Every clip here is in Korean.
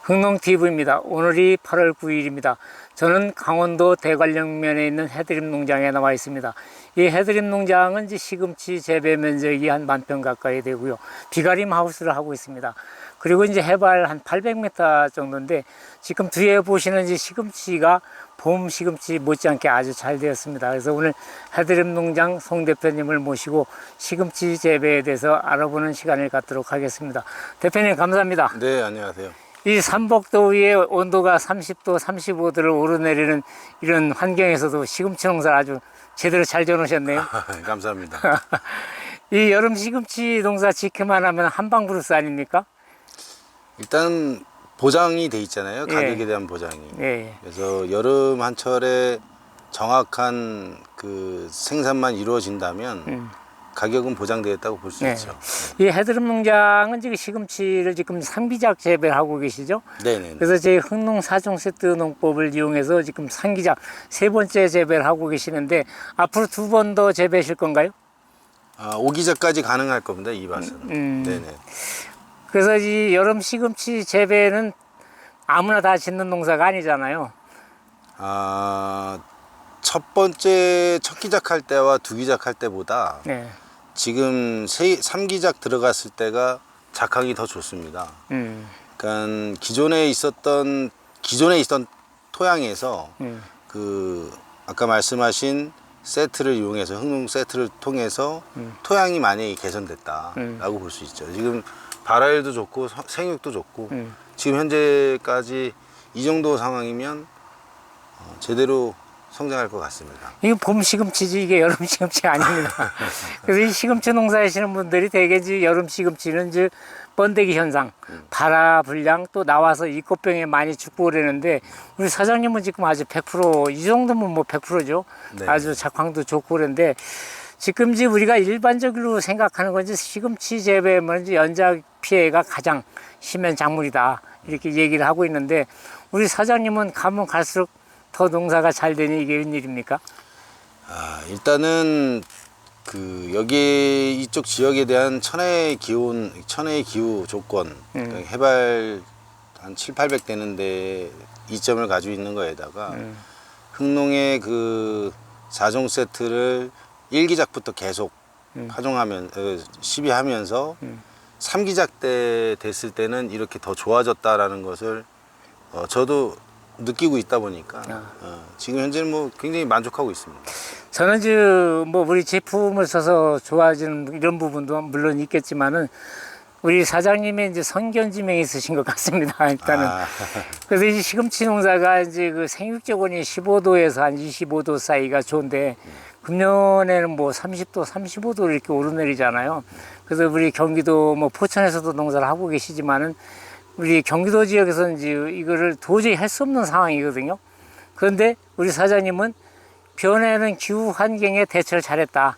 흥농TV입니다. 오늘이 8월 9일입니다. 저는 강원도 대관령면에 있는 해드립 농장에 나와 있습니다. 이 해드립 농장은 이제 시금치 재배 면적이 한 10,000평 가까이 되고요. 비가림 하우스를 하고 있습니다. 그리고 이제 해발 한 800m 정도인데 지금 뒤에 보시는 이제 시금치가 봄 시금치 못지않게 아주 잘 되었습니다. 그래서 오늘 해드립 농장 송 대표님을 모시고 시금치 재배에 대해서 알아보는 시간을 갖도록 하겠습니다. 대표님 감사합니다. 네, 안녕하세요. 이 삼복더위에 온도가 30도, 35도를 오르내리는 이런 환경에서도 시금치 농사를 아주 제대로 잘 지어놓으셨네요. 감사합니다. 이 여름 시금치 농사 지켜만 하면 한방브루스 아닙니까? 일단 보장이 돼 있잖아요. 가격에 예. 대한 보장이. 예. 그래서 여름 한철에 정확한 그 생산만 이루어진다면 가격은 보장되었다고 볼 수 네. 있죠. 이 해드립 농장은 지금 시금치를 지금 상기작 재배를 하고 계시죠? 네네. 그래서 저희 흥농 4종 세트 농법을 이용해서 지금 상기작 3번째 재배를 하고 계시는데 앞으로 2번 더 재배하실 건가요? 오기자까지 가능할 겁니다. 이 밭은. 네네. 그래서 이 여름 시금치 재배는 아무나 다 짓는 농사가 아니잖아요. 첫 번째 첫 기작 할 때와 두 기작 할 때보다 네. 지금 3기작 들어갔을 때가 작황이 더 좋습니다. 그러니까 기존에 있었던 토양에서 그 아까 말씀하신 세트를 이용해서 흥농 세트를 통해서 토양이 많이 개선됐다라고 볼 수 있죠. 지금 발화율도 좋고 생육도 좋고 지금 현재까지 이 정도 상황이면 제대로 성장할 것 같습니다. 이게 봄 시금치지 이게 여름 시금치 아닙니다. 그래서 이 시금치 농사하시는 분들이 대개 이제 여름 시금치는 이제 번데기 현상, 발화 불량 또 나와서 이꽃병에 많이 죽고 그러는데 우리 사장님은 지금 아주 100%이 정도면 뭐 100%죠. 네. 아주 작황도 좋고 그런데 지금 이제 우리가 일반적으로 생각하는 건 이제 시금치 재배면 이제 연작 피해가 가장 심한 작물이다 이렇게 얘기를 하고 있는데 우리 사장님은 가면 갈수록 더 농사가 잘 되니 이게 웬일입니까? 일단은 그 여기 이쪽 지역에 대한 천혜의 기후 조건, 그러니까 해발 한 700~800 되는데 이점을 가지고 있는 거에다가 흥농의 그 4종 세트를 1기작부터 계속 시비하면서 3기작 때 됐을 때는 이렇게 더 좋아졌다라는 것을 저도 느끼고 있다 보니까 지금 현재는 뭐 굉장히 만족하고 있습니다. 저는 이제 뭐 우리 제품을 써서 좋아지는 이런 부분도 물론 있겠지만은 우리 사장님의 이제 선견지명이 있으신 것 같습니다. 일단은 그래서 이 시금치 농사가 이제 그 생육조건이 15도에서 한 25도 사이가 좋은데 금년에는 뭐 30도, 35도를 이렇게 오르내리잖아요. 그래서 우리 경기도 뭐 포천에서도 농사를 하고 계시지만은 우리 경기도 지역에서는 이제 이거를 도저히 할 수 없는 상황이거든요. 그런데 우리 사장님은 변하는 기후 환경에 대처를 잘했다.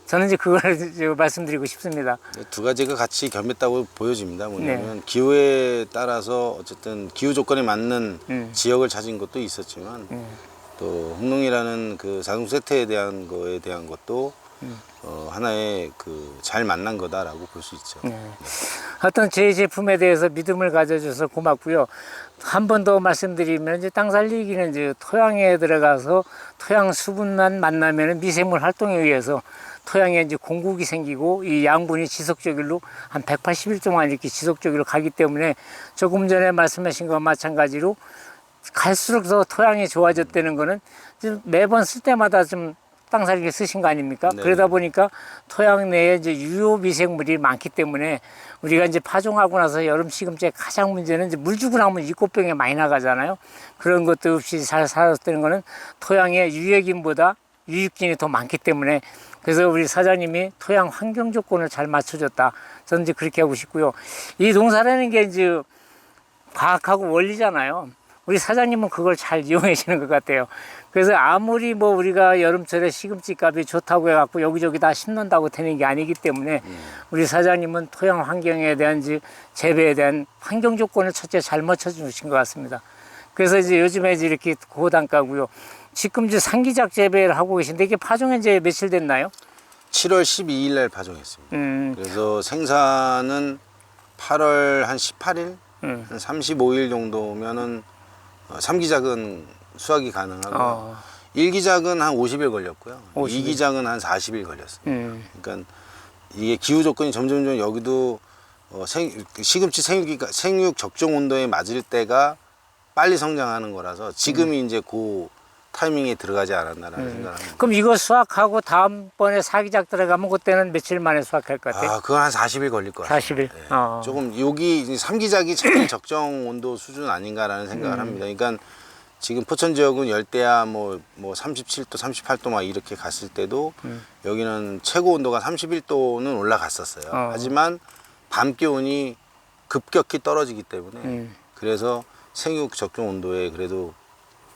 저는 이제 그걸 이제 말씀드리고 싶습니다. 두 가지가 같이 겸했다고 보여집니다. 뭐냐면 기후에 따라서 어쨌든 기후 조건에 맞는 지역을 찾은 것도 있었지만 또 흥농이라는 그 4종 세트에 대한 거에 대한 것도 하나의 그 잘 만난 거다라고 볼 수 있죠. 하여튼 제 제품에 대해서 믿음을 가져줘서 고맙고요. 한 번 더 말씀드리면 이제 땅 살리기는 이제 토양에 들어가서 토양 수분만 만나면 미생물 활동에 의해서 토양에 이제 공국이 생기고 이 양분이 지속적으로 한 180일 동안 이렇게 지속적으로 가기 때문에 조금 전에 말씀하신 것과 마찬가지로 갈수록 더 토양이 좋아졌다는 거는 매번 쓸 때마다 좀 땅 살리기 쓰신 거 아닙니까? 네. 그러다 보니까 토양 내에 이제 유효 미생물이 많기 때문에 우리가 이제 파종하고 나서 여름 시금치의 가장 문제는 이제 물 주고 나면 이꽃병에 많이 나가잖아요. 그런 것도 없이 잘 살았다는 거는 토양에 유해균보다 유익균이 더 많기 때문에 그래서 우리 사장님이 토양 환경 조건을 잘 맞춰줬다. 저는 이제 그렇게 하고 싶고요. 이 농사라는 게 이제 과학하고 원리잖아요. 우리 사장님은 그걸 잘 이용하시는 것 같아요. 그래서 아무리 뭐 우리가 여름철에 시금치 값이 좋다고 해갖고 여기저기 다 심는다고 되는 게 아니기 때문에 우리 사장님은 토양 환경에 대한 재배에 대한 환경 조건을 첫째 잘 맞춰주신 것 같습니다. 그래서 이제 요즘에 이제 이렇게 고단가고요. 지금 이제 상기작 재배를 하고 계신데 이게 파종한 지 며칠 됐나요? 7월 12일 날 파종했습니다. 그래서 생산은 8월 한 18일 한 35일 정도면은 3기작은 수확이 가능하고 1기작은 한 50일 걸렸고요. 50일. 2기작은 한 40일 걸렸어요. 그러니까 이게 기후 조건이 점점점 여기도 시금치 생육 적정 온도에 맞을 때가 빨리 성장하는 거라서 지금이 이제 그 타이밍에 들어가지 않았나라는 생각을 합니다. 그럼 이거 수확하고 다음번에 사기작 들어가면 그때는 며칠 만에 수확할 것 같아요? 그건 한 40일 걸릴 것 같아요. 40일. 예. 조금 여기 3기작이 제일 적정 온도 수준 아닌가라는 생각을 합니다. 그러니까 지금 포천 지역은 열대야 뭐 37도, 38도 막 이렇게 갔을 때도 여기는 최고 온도가 31도는 올라갔었어요. 하지만 밤 기온이 급격히 떨어지기 때문에 그래서 생육 적정 온도에 그래도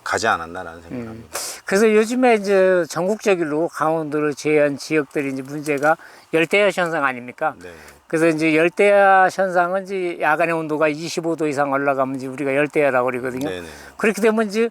가지 않았나라는 생각을 합니다. 그래서 요즘에 이제 전국적으로 강원도를 제외한 지역들이 이제 문제가 열대야 현상 아닙니까? 네. 그래서 이제 열대야 현상은 이제 야간의 온도가 25도 이상 올라가면 이제 우리가 열대야라고 그러거든요. 네네. 그렇게 되면 이제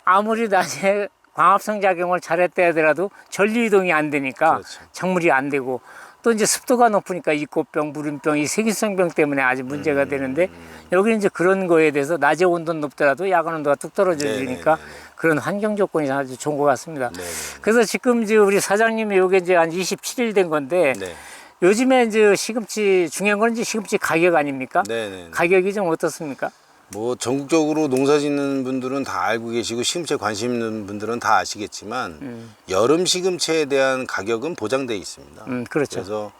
아무리 낮에 광합성 작용을 잘했다 하더라도 전류 이동이 안 되니까 그렇죠. 작물이 안 되고 또 이제 습도가 높으니까 이꽃병, 물음병, 이 세균성병 때문에 아주 문제가 되는데 여기는 이제 그런 거에 대해서 낮에 온도는 높더라도 야간 온도가 뚝 떨어져지니까 그런 환경 조건이 아주 좋은 것 같습니다. 네네. 그래서 지금 이제 우리 사장님이 요게 이제 한 27일 된 건데 네. 요즘에 이제 시금치 중요한 건 이제 시금치 가격 아닙니까? 네네. 가격이 좀 어떻습니까? 뭐 전국적으로 농사 짓는 분들은 다 알고 계시고 시금치에 관심 있는 분들은 다 아시겠지만 여름 시금치에 대한 가격은 보장돼 있습니다. 그렇죠. 그래서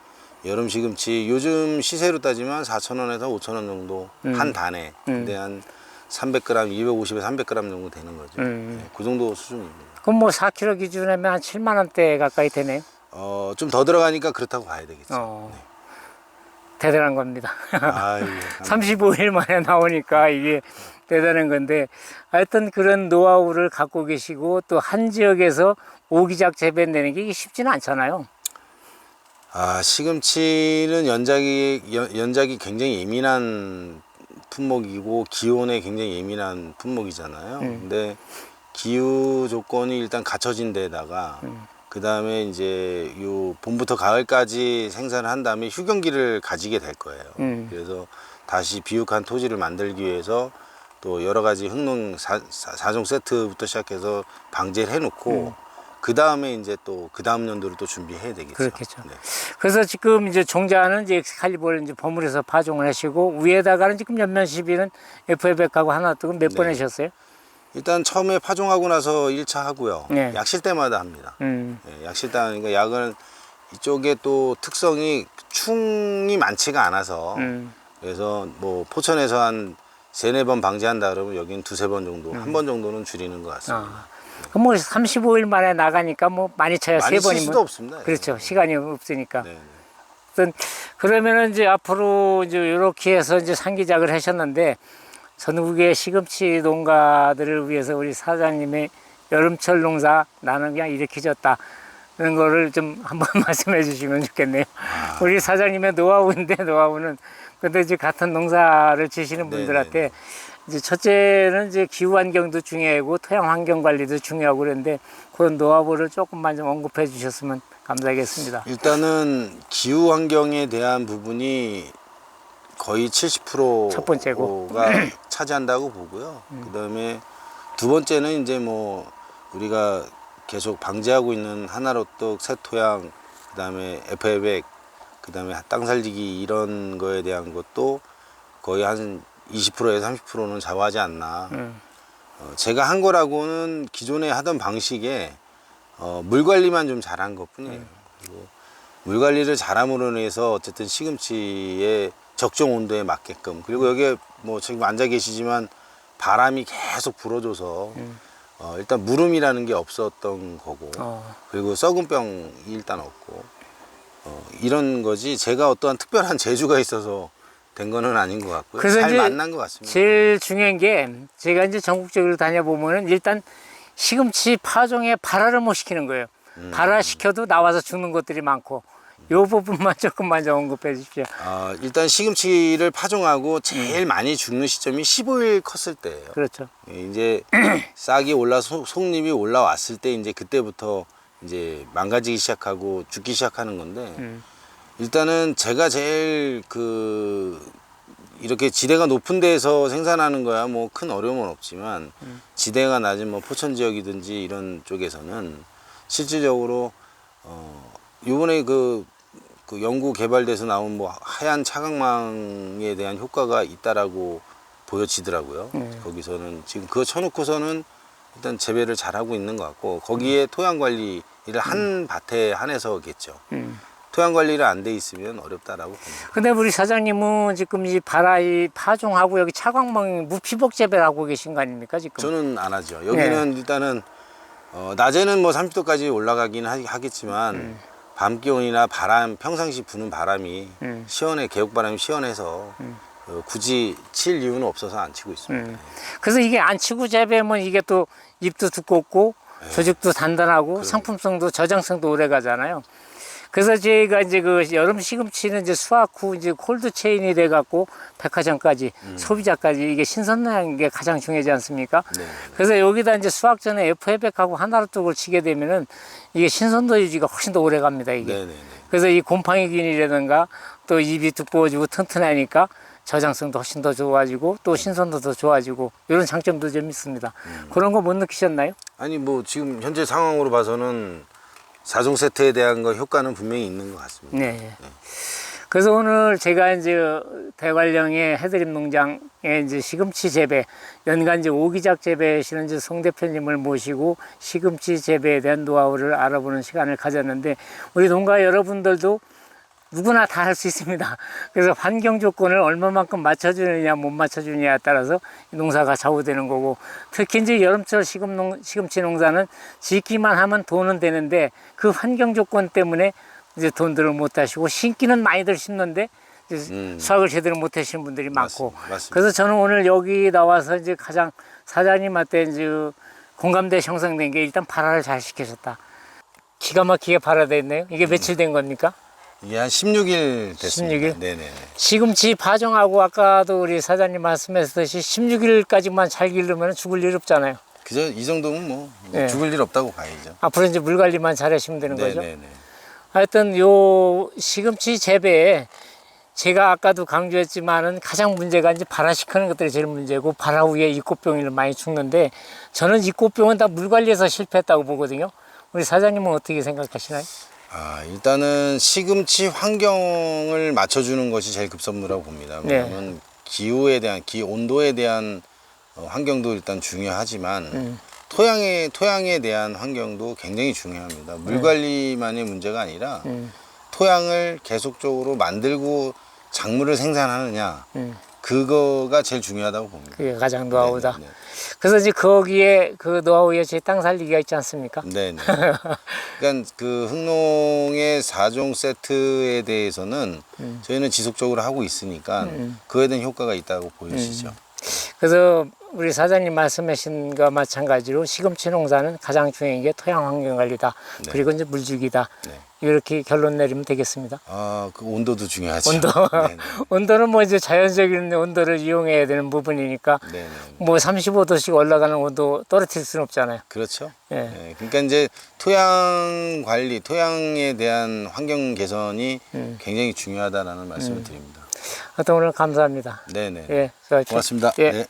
여름 시금치 요즘 시세로 따지면 4,000원에서 5,000원 정도 한 단에 근데 한 300g, 250에서 300g 정도 되는 거죠. 네, 그 정도 수준입니다. 그럼 뭐 4kg 기준이면 한 7만 원대 가까이 되네요. 좀 더 들어가니까 그렇다고 봐야 되겠죠. 네. 대단한 겁니다. 아유, 35일 만에 나오니까 이게 대단한 건데 하여튼 그런 노하우를 갖고 계시고 또 한 지역에서 오기작 재배내는 게 이게 쉽지는 않잖아요. 시금치는 연작이 굉장히 예민한 품목이고 기온에 굉장히 예민한 품목이잖아요. 근데 기후 조건이 일단 갖춰진 데다가 그 다음에 이제 요 봄부터 가을까지 생산을 한 다음에 휴경기를 가지게 될 거예요. 그래서 다시 비육한 토지를 만들기 위해서 또 여러 가지 흥농 4종 세트부터 시작해서 방제를 해놓고 그 다음에 이제 또 그 다음 연도를 또 준비해야 되겠죠. 그렇겠죠. 네. 그래서 지금 이제 종자는 이제 엑스칼리버를 이제 버무려서 파종을 하시고 위에다가는 지금 연면 시비는 FA100하고 하나 뜨고 몇 번 네. 하셨어요? 일단 처음에 파종하고 나서 1차 하고요. 네. 약실 때마다 합니다. 약실 때 하니까 약은 이쪽에 또 특성이 충이 많지가 않아서 그래서 뭐 포천에서 한 3-4번 방제한다 그러면 여기는 2-3번 정도, 한 번 정도는 줄이는 것 같습니다. 그럼 뭐 35일 만에 나가니까 뭐 많이 쳐야 많이 세 쓸 번이면 수도 없습니다. 그렇죠. 시간이 없으니까. 네. 어떤 그러면은 이제 앞으로 이제 이렇게 해서 이제 상기작을 하셨는데 전국의 시금치 농가들을 위해서 우리 사장님의 여름철 농사 나는 그냥 이렇게 졌다. 그런 거를 좀 한번 말씀해 주시면 좋겠네요. 우리 사장님의 노하우는 근데 이제 같은 농사를 지시는 분들한테 이제 첫째는 이제 기후 환경도 중요하고 토양 환경 관리도 중요하고 그런데 그런 노하우를 조금만 좀 언급해 주셨으면 감사하겠습니다. 일단은 기후 환경에 대한 부분이 거의 70%가 첫 번째고. 차지한다고 보고요. 그다음에 두 번째는 이제 뭐 우리가 계속 방제하고 있는 하나로떡, 새토양, 그다음에 FA100, 그다음에 땅살리기 이런 거에 대한 것도 거의 한 20%에서 30%는 좌우하지 않나. 제가 한 거라고는 기존에 하던 방식에 물 관리만 좀 잘한 것뿐이에요. 그리고 물 관리를 잘함으로 인해서 어쨌든 시금치의 적정 온도에 맞게끔 그리고 여기에 뭐 지금 앉아 계시지만 바람이 계속 불어줘서 일단 무름이라는 게 없었던 거고 그리고 썩은 병이 일단 없고 이런 거지 제가 어떠한 특별한 재주가 있어서 된 거는 아닌 것 같고요. 그래서 잘 이제 만난 것 같습니다. 제일 중요한 게 제가 이제 전국적으로 다녀보면은 일단 시금치 파종에 발화를 못 시키는 거예요. 발화시켜도 나와서 죽는 것들이 많고 요 부분만 조금만 좀 언급해 주십시오. 일단 시금치를 파종하고 제일 많이 죽는 시점이 15일 컸을 때예요. 그렇죠. 이제 싹이 속잎이 올라왔을 때 이제 그때부터 이제 망가지기 시작하고 죽기 시작하는 건데 일단은 제가 제일 이렇게 지대가 높은 데에서 생산하는 거야 뭐 큰 어려움은 없지만 지대가 낮은 뭐 포천 지역이든지 이런 쪽에서는 실질적으로 요번에 그 연구 개발돼서 나온 뭐 하얀 차광망에 대한 효과가 있다라고 보여지더라고요. 거기서는 지금 그거 쳐놓고서는 일단 재배를 잘하고 있는 것 같고 거기에 토양 관리를 한 밭에 한해서겠죠. 토양 관리를 안 돼 있으면 어렵다라고 봅니다. 근데 우리 사장님은 지금 이 바라이 파종하고 여기 차광망 무피복 재배를 하고 계신 거 아닙니까 지금? 저는 안 하죠. 여기는 일단은 낮에는 뭐 30도까지 올라가긴 하겠지만 밤 기온이나 바람 평상시 부는 바람이 시원해 계곡바람이 시원해서 굳이 칠 이유는 없어서 안 치고 있습니다. 그래서 이게 안 치고 재배하면 이게 또 잎도 두껍고 조직도 단단하고 상품성도 저장성도 오래 가잖아요. 그래서 저희가 이제 그 여름 시금치는 이제 수확 후 이제 콜드 체인이 돼 갖고 백화점까지 소비자까지 이게 신선한 게 가장 중요하지 않습니까? 네. 그래서 여기다 이제 수확 전에 FA백하고 하나로 쪽을 치게 되면은 이게 신선도 유지가 훨씬 더 오래 갑니다, 이게. 네네네. 그래서 이 곰팡이균이라든가 또 잎이 두꺼워지고 튼튼하니까 저장성도 훨씬 더 좋아지고 또 신선도도 좋아지고 이런 장점도 좀 있습니다. 그런 거 못 느끼셨나요? 아니 뭐 지금 현재 상황으로 봐서는 4종 세트에 대한 거 효과는 분명히 있는 것 같습니다. 네. 그래서 오늘 제가 이제 대관령의 해드림 농장에 이제 시금치 재배, 연간 이제 오기작 재배하시는 이제 송 대표님을 모시고 시금치 재배에 대한 노하우를 알아보는 시간을 가졌는데 우리 농가 여러분들도 누구나 다 할 수 있습니다. 그래서 환경 조건을 얼마만큼 맞춰주느냐 못 맞춰주느냐에 따라서 농사가 좌우되는 거고 특히 이제 여름철 시금치 농사는 짓기만 하면 돈은 되는데 그 환경 조건 때문에 이제 돈들을 못 하시고 심기는 많이들 심는데 이제 수확을 제대로 못 하시는 분들이 많고 맞습니다. 그래서 저는 오늘 여기 나와서 이제 가장 사장님한테 이제 공감대 형성된 게 일단 발화를 잘 시키셨다. 기가 막히게 발화됐네요. 이게 며칠 된 겁니까? 이게 한 16일 됐습니다. 16일? 네네. 시금치 파종하고 아까도 우리 사장님 말씀하셨듯이 16일까지만 잘 기르면 죽을 일 없잖아요. 그저 이 정도면 뭐 네. 죽을 일 없다고 봐야죠. 앞으로 이제 물 관리만 잘 하시면 되는 거죠. 네네네. 하여튼 요 시금치 재배에 제가 아까도 강조했지만은 가장 문제가 이제 발화시키는 것들이 제일 문제고 발화 후에 잎꽃병이를 많이 죽는데 저는 잎꽃병은 다 물 관리에서 실패했다고 보거든요. 우리 사장님은 어떻게 생각하시나요? 일단은 시금치 환경을 맞춰주는 것이 제일 급선무라고 봅니다. 왜냐하면 기후에 대한 온도에 대한 환경도 일단 중요하지만 토양에 대한 환경도 굉장히 중요합니다. 물 관리만의 문제가 아니라 토양을 계속적으로 만들고 작물을 생산하느냐 그거가 제일 중요하다고 봅니다. 그게 가장 노하우다. 네네네. 그래서 이제 거기에 그 노하우에 제 땅 살리기가 있지 않습니까? 네네. 그러니까 그 흥농의 4종 세트에 대해서는 저희는 지속적으로 하고 있으니까 그에 대한 효과가 있다고 보여지죠. 그래서 우리 사장님 말씀하신 것과 마찬가지로 시금치 농사는 가장 중요한 게 토양 환경 관리다. 네. 그리고 이제 물주기다. 네. 이렇게 결론 내리면 되겠습니다. 그 온도도 중요하죠. 온도. 네네. 온도는 뭐 이제 자연적인 온도를 이용해야 되는 부분이니까 네네. 뭐 35도씩 올라가는 온도 떨어뜨릴 수는 없잖아요. 그렇죠. 예. 네. 그러니까 이제 토양 관리, 토양에 대한 환경 개선이 굉장히 중요하다라는 말씀을 드립니다. 하여튼 오늘 감사합니다. 네네. 예, 수고하십시오. 고맙습니다. 예. 네.